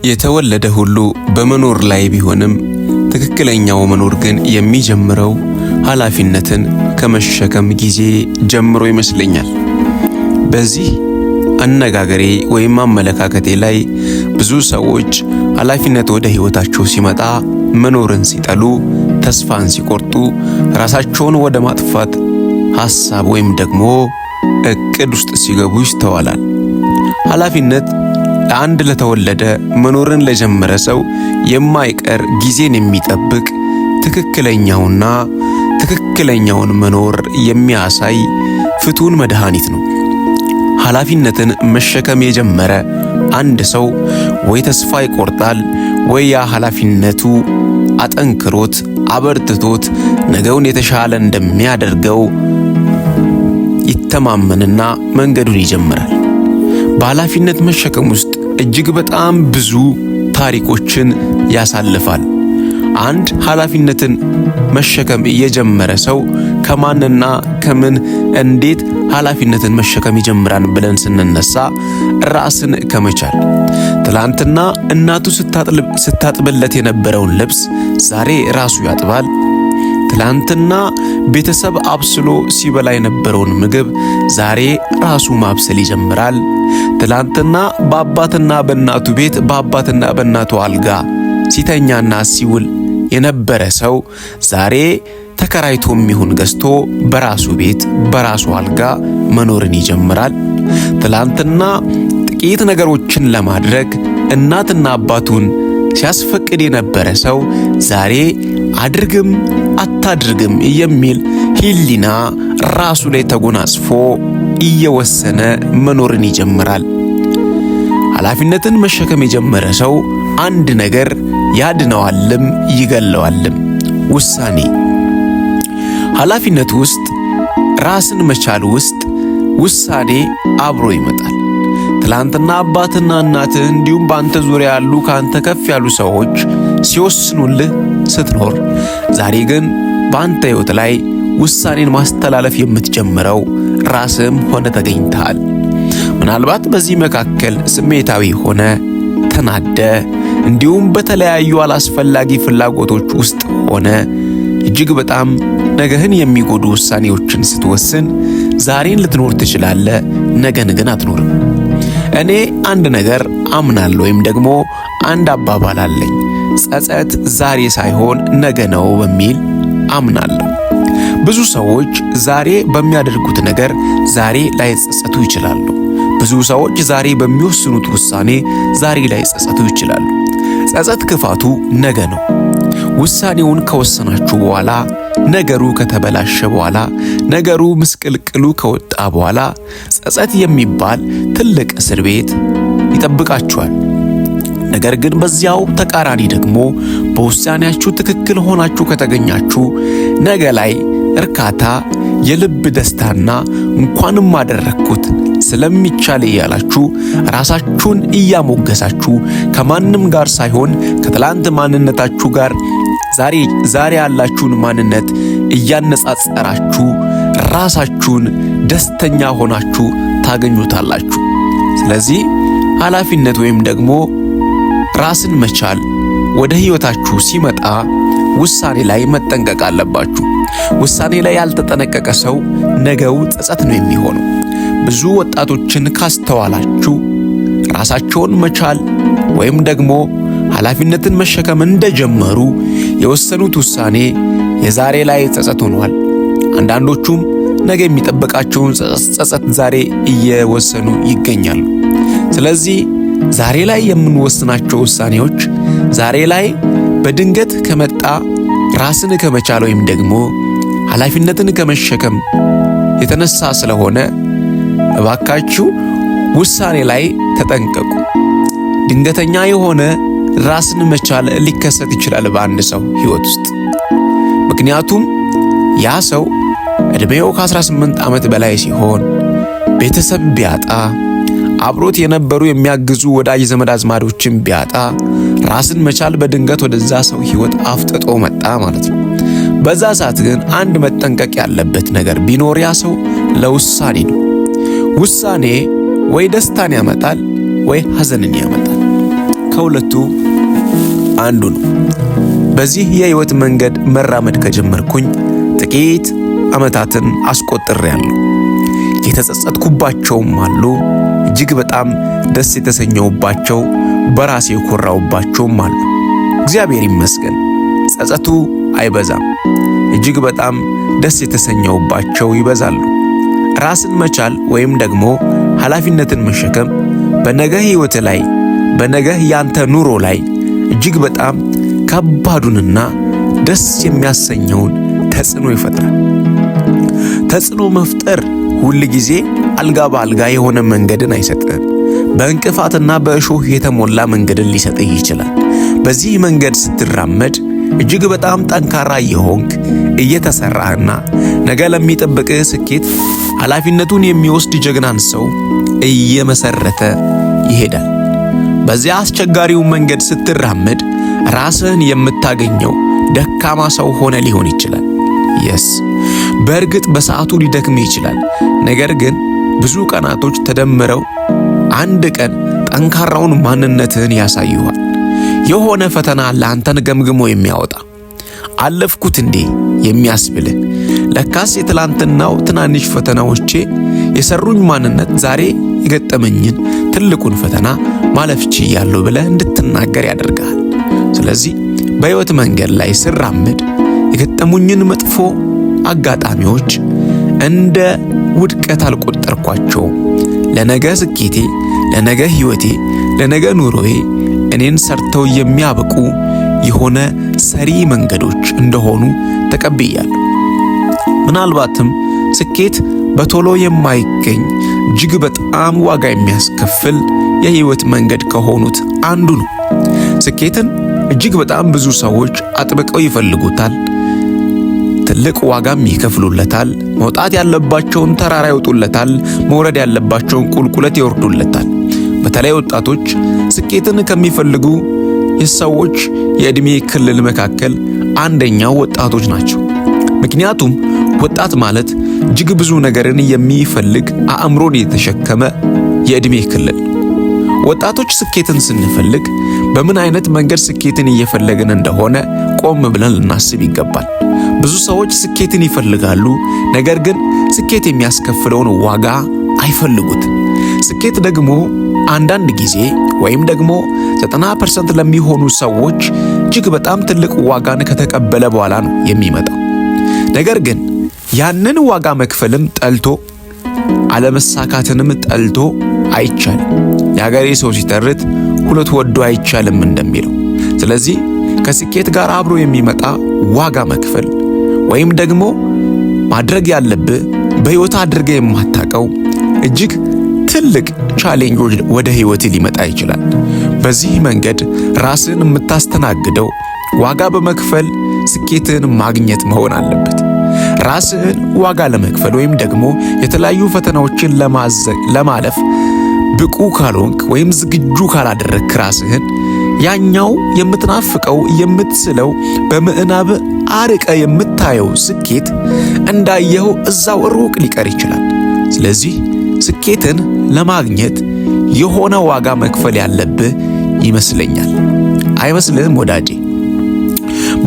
የተወለደ ሁሉ በመኖር ላይ ቢሆንም ትክክለኛው መኖር ግን የሚጀምረው ኃላፊነትን ከመሸከም ጊዜ ጀምሮ ይመስለኛል። በዚህ አነጋገሬ ወይም አመለካከቴ ላይ ብዙ ሰዎች ኃላፊነት ወደ ሕይወታቸው ሲመጣ መኖርን ሲጠሉ፣ ተስፋን ሲቆርጡ፣ ራሳቸውን ወደ ማጥፋት ሐሳብ ወይም ደግሞ እቅድ ውስጥ ሲገቡ ይስተዋላል። ኃላፊነት ለአንድ ለተወለደ መኖርን ለጀመረ ሰው የማይቀር ጊዜን የሚጠብቅ ትክክለኛውን መኖር የሚያሳይ ፍቱን መድኃኒት ነው። ኃላፊነትን መሸከም የጀመረ አንድ ሰው ወይ ተስፋ ይቆርጣል ወይ ያ ኃላፊነቱ አጠንክሮት አበርትቶት ነገውን የተሻለ እንደሚያደርገው ይተማመንና መንገዱን ይጀምራል። በኃላፊነት መሸከም ውስጥ እጅግ በጣም ብዙ ታሪኮችን ያሳልፋል። አንድ ኃላፊነትን መሸከም የጀመረ ሰው ከማንና ከምን እንዴት ኃላፊነትን መሸከም ይጀምራል ብለን ስንነሳ ራስን ከመቻል ትላንትና እናቱ ስታጥብለት የነበረውን ልብስ ዛሬ ራሱ ያጥባል። ትላንትና ቤተሰብ አብስሎ ሲበላ የነበረውን ምግብ ዛሬ ራሱ ማብሰል ይጀምራል። ትላንትና በአባትና በእናቱ ቤት በአባትና በእናቱ አልጋ ሲተኛና ሲውል የነበረ ሰው ዛሬ ተከራይቶም ይሁን ገዝቶ በራሱ ቤት በራሱ አልጋ መኖርን ይጀምራል። ትላንትና ጥቂት ነገሮችን ለማድረግ እናትና አባቱን ሲያስፈቅድ የነበረ ሰው ዛሬ አድርግም አታድርግም የሚል ሕሊና ራሱ ላይ ተጎናጽፎ እየወሰነ መኖርን ይጀምራል። ኃላፊነትን መሸከም የጀመረ ሰው አንድ ነገር ያድነዋልም ይገለዋልም፣ ውሳኔ። ኃላፊነት ውስጥ ራስን መቻል ውስጥ ውሳኔ አብሮ ይመጣል። ትላንትና አባትና እናትህ እንዲሁም በአንተ ዙሪያ ያሉ ካንተ ከፍ ያሉ ሰዎች ሲወስኑልህ ስትኖር፣ ዛሬ ግን በአንተ ሕይወት ላይ ውሳኔን ማስተላለፍ የምትጀምረው ራስህም ሆነ ተገኝተሃል። ምናልባት በዚህ መካከል ስሜታዊ ሆነ ተናደ እንዲሁም በተለያዩ አላስፈላጊ ፍላጎቶች ውስጥ ሆነ እጅግ በጣም ነገህን የሚጎዱ ውሳኔዎችን ስትወስን ዛሬን ልትኖር ትችላለህ፣ ነገን ግን አትኖርም። እኔ አንድ ነገር አምናለሁ ወይም ደግሞ አንድ አባባል አለኝ፣ ጸጸት ዛሬ ሳይሆን ነገ ነው በሚል አምናለሁ። ብዙ ሰዎች ዛሬ በሚያደርጉት ነገር ዛሬ ላይጸጸቱ ይችላሉ። ብዙ ሰዎች ዛሬ በሚወስኑት ውሳኔ ዛሬ ላይጸጸቱ ይችላሉ። ጸጸት ክፋቱ ነገ ነው። ውሳኔውን ከወሰናችሁ በኋላ ነገሩ ከተበላሸ በኋላ ነገሩ ምስቅልቅሉ ከወጣ በኋላ ጸጸት የሚባል ትልቅ እስር ቤት ይጠብቃችኋል። ነገር ግን በዚያው ተቃራኒ ደግሞ በውሳኔያችሁ ትክክል ሆናችሁ ከተገኛችሁ ነገ ላይ እርካታ፣ የልብ ደስታና እንኳንም አደረግኩት ስለሚቻል እያላችሁ ራሳችሁን እያሞገሳችሁ ከማንም ጋር ሳይሆን ከትላንት ማንነታችሁ ጋር ዛሬ ያላችሁን ማንነት እያነጻጸራችሁ ራሳችሁን ደስተኛ ሆናችሁ ታገኙታላችሁ። ስለዚህ ኃላፊነት ወይም ደግሞ ራስን መቻል ወደ ሕይወታችሁ ሲመጣ ውሳኔ ላይ መጠንቀቅ አለባችሁ። ውሳኔ ላይ ያልተጠነቀቀ ሰው ነገው ጸጸት ነው የሚሆነው። ብዙ ወጣቶችን ካስተዋላችሁ ራሳቸውን መቻል ወይም ደግሞ ኃላፊነትን መሸከም እንደጀመሩ የወሰኑት ውሳኔ የዛሬ ላይ ጸጸት ሆኗል። አንዳንዶቹም ነገ የሚጠብቃቸውን ጸጸት ዛሬ እየወሰኑ ይገኛሉ። ስለዚህ ዛሬ ላይ የምንወስናቸው ውሳኔዎች ዛሬ ላይ በድንገት ከመጣ ራስን ከመቻል ወይም ደግሞ ኃላፊነትን ከመሸከም የተነሳ ስለሆነ እባካችሁ ውሳኔ ላይ ተጠንቀቁ። ድንገተኛ የሆነ ራስን መቻል ሊከሰት ይችላል በአንድ ሰው ሕይወት ውስጥ። ምክንያቱም ያ ሰው ዕድሜው ከ18 ዓመት በላይ ሲሆን ቤተሰብ ቢያጣ፣ አብሮት የነበሩ የሚያግዙ ወዳጅ ዘመድ አዝማዶችን ቢያጣ፣ ራስን መቻል በድንገት ወደዛ ሰው ሕይወት አፍጥጦ መጣ ማለት ነው። በዛ ሰዓት ግን አንድ መጠንቀቅ ያለበት ነገር ቢኖር ያ ሰው ለውሳኔ ነው። ውሳኔ ወይ ደስታን ያመጣል ወይ ሐዘንን ያመጣል። ከሁለቱ አንዱ ነው። በዚህ የህይወት መንገድ መራመድ ከጀመርኩኝ ጥቂት ዓመታትን አስቆጥሬያለሁ። የተጸጸትኩባቸውም አሉ፣ እጅግ በጣም ደስ የተሰኘሁባቸው፣ በራሴ የኮራሁባቸውም አሉ። እግዚአብሔር ይመስገን ጸጸቱ አይበዛም። እጅግ በጣም ደስ የተሰኘሁባቸው ይበዛሉ። ራስን መቻል ወይም ደግሞ ኃላፊነትን መሸከም በነገ ህይወት ላይ በነገ ያንተ ኑሮ ላይ እጅግ በጣም ከባዱንና ደስ የሚያሰኘውን ተጽዕኖ ይፈጥራል። ተጽዕኖ መፍጠር ሁል ጊዜ አልጋ በአልጋ የሆነ መንገድን አይሰጥህም። በእንቅፋትና በእሾህ የተሞላ መንገድን ሊሰጥህ ይችላል። በዚህ መንገድ ስትራመድ እጅግ በጣም ጠንካራ የሆንክ እየተሰራህና ነገ ለሚጠብቅህ ስኬት ኃላፊነቱን የሚወስድ ጀግናን ሰው እየመሰረተ ይሄዳል። በዚያ አስቸጋሪው መንገድ ስትራመድ ራስህን የምታገኘው ደካማ ሰው ሆነ ሊሆን ይችላል። በእርግጥ በሰዓቱ ሊደክምህ ይችላል። ነገር ግን ብዙ ቀናቶች ተደምረው አንድ ቀን ጠንካራውን ማንነትህን ያሳዩሃል። የሆነ ፈተና ለአንተን ገምግሞ የሚያወጣ አለፍኩት እንዴ የሚያስብልህ፣ ለካስ የትላንትናው ትናንሽ ፈተናዎቼ የሰሩኝ ማንነት ዛሬ የገጠመኝን ትልቁን ፈተና ማለፍ ችያለሁ ብለህ እንድትናገር ያደርጋል። ስለዚህ በሕይወት መንገድ ላይ ስራመድ የገጠሙኝን መጥፎ አጋጣሚዎች እንደ ውድቀት አልቆጠርኳቸውም። ለነገ ስኬቴ፣ ለነገ ሕይወቴ፣ ለነገ ኑሮዬ እኔን ሰርተው የሚያበቁ የሆነ ሰሪ መንገዶች እንደሆኑ ተቀብያለሁ። ምናልባትም ስኬት በቶሎ የማይገኝ እጅግ በጣም ዋጋ የሚያስከፍል የህይወት መንገድ ከሆኑት አንዱ ነው። ስኬትን እጅግ በጣም ብዙ ሰዎች አጥብቀው ይፈልጉታል፣ ትልቅ ዋጋም ይከፍሉለታል። መውጣት ያለባቸውን ተራራ ይወጡለታል፣ መውረድ ያለባቸውን ቁልቁለት ይወርዱለታል። በተለይ ወጣቶች ስኬትን ከሚፈልጉ የሰዎች የዕድሜ ክልል መካከል አንደኛው ወጣቶች ናቸው። ምክንያቱም ወጣት ማለት እጅግ ብዙ ነገርን የሚፈልግ አእምሮን የተሸከመ የዕድሜ ክልል። ወጣቶች ስኬትን ስንፈልግ በምን አይነት መንገድ ስኬትን እየፈለግን እንደሆነ ቆም ብለን ልናስብ ይገባል። ብዙ ሰዎች ስኬትን ይፈልጋሉ፣ ነገር ግን ስኬት የሚያስከፍለውን ዋጋ አይፈልጉትም። ስኬት ደግሞ አንዳንድ ጊዜ ወይም ደግሞ 90% ለሚሆኑ ሰዎች እጅግ በጣም ትልቅ ዋጋን ከተቀበለ በኋላ ነው የሚመጣው። ነገር ግን ያንን ዋጋ መክፈልም ጠልቶ አለመሳካትንም ጠልቶ አይቻልም። የሀገሬ ሰው ሲተርት ሁለት ወዶ አይቻልም እንደሚለው። ስለዚህ ከስኬት ጋር አብሮ የሚመጣ ዋጋ መክፈል ወይም ደግሞ ማድረግ ያለብህ በሕይወት አድርገህ የማታውቀው እጅግ ትልቅ ቻሌንጆች ወደ ሕይወት ሊመጣ ይችላል። በዚህ መንገድ ራስን የምታስተናግደው ዋጋ በመክፈል ስኬትን ማግኘት መሆን አለበት። ራስህን ዋጋ ለመክፈል ወይም ደግሞ የተለያዩ ፈተናዎችን ለማለፍ ብቁ ካልሆንክ ወይም ዝግጁ ካላደረግክ ራስህን ያኛው የምትናፍቀው የምትስለው በምዕናብ አርቀ የምታየው ስኬት እንዳየኸው እዛው ሩቅ ሊቀር ይችላል። ስለዚህ ስኬትን ለማግኘት የሆነ ዋጋ መክፈል ያለብህ ይመስለኛል። አይመስልህም ወዳጄ?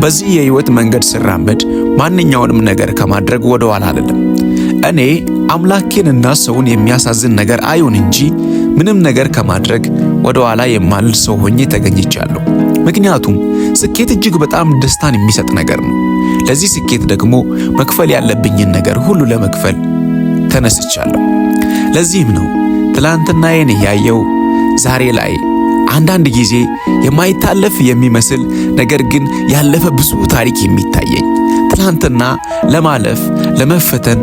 በዚህ የህይወት መንገድ ስራመድ ማንኛውንም ነገር ከማድረግ ወደ ኋላ አልልም። እኔ አምላኬንና ሰውን የሚያሳዝን ነገር አይሁን እንጂ ምንም ነገር ከማድረግ ወደ ኋላ የማልል ሰው ሆኜ ተገኝቻለሁ። ምክንያቱም ስኬት እጅግ በጣም ደስታን የሚሰጥ ነገር ነው። ለዚህ ስኬት ደግሞ መክፈል ያለብኝን ነገር ሁሉ ለመክፈል ተነስቻለሁ። ለዚህም ነው ትላንትናዬን እያየው ዛሬ ላይ አንዳንድ ጊዜ የማይታለፍ የሚመስል ነገር ግን ያለፈ ብዙ ታሪክ የሚታየኝ። ትላንትና ለማለፍ ለመፈተን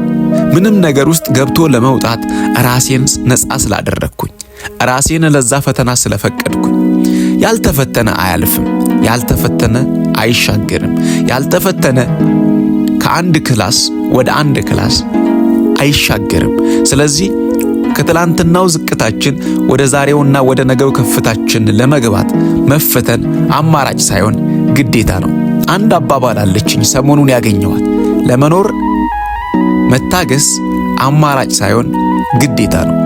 ምንም ነገር ውስጥ ገብቶ ለመውጣት ራሴን ነፃ ስላደረግኩኝ፣ ራሴን ለዛ ፈተና ስለፈቀድኩኝ። ያልተፈተነ አያልፍም፣ ያልተፈተነ አይሻገርም፣ ያልተፈተነ ከአንድ ክላስ ወደ አንድ ክላስ አይሻገርም። ስለዚህ ከትላንትናው ዝቅታችን ወደ ዛሬውና ወደ ነገው ከፍታችን ለመግባት መፈተን አማራጭ ሳይሆን ግዴታ ነው። አንድ አባባል አለችኝ ሰሞኑን ያገኘኋት፣ ለመኖር መታገስ አማራጭ ሳይሆን ግዴታ ነው።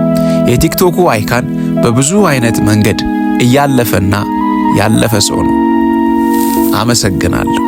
የቲክቶኩ አይካን በብዙ አይነት መንገድ እያለፈና ያለፈ ሰው ነው። አመሰግናለሁ።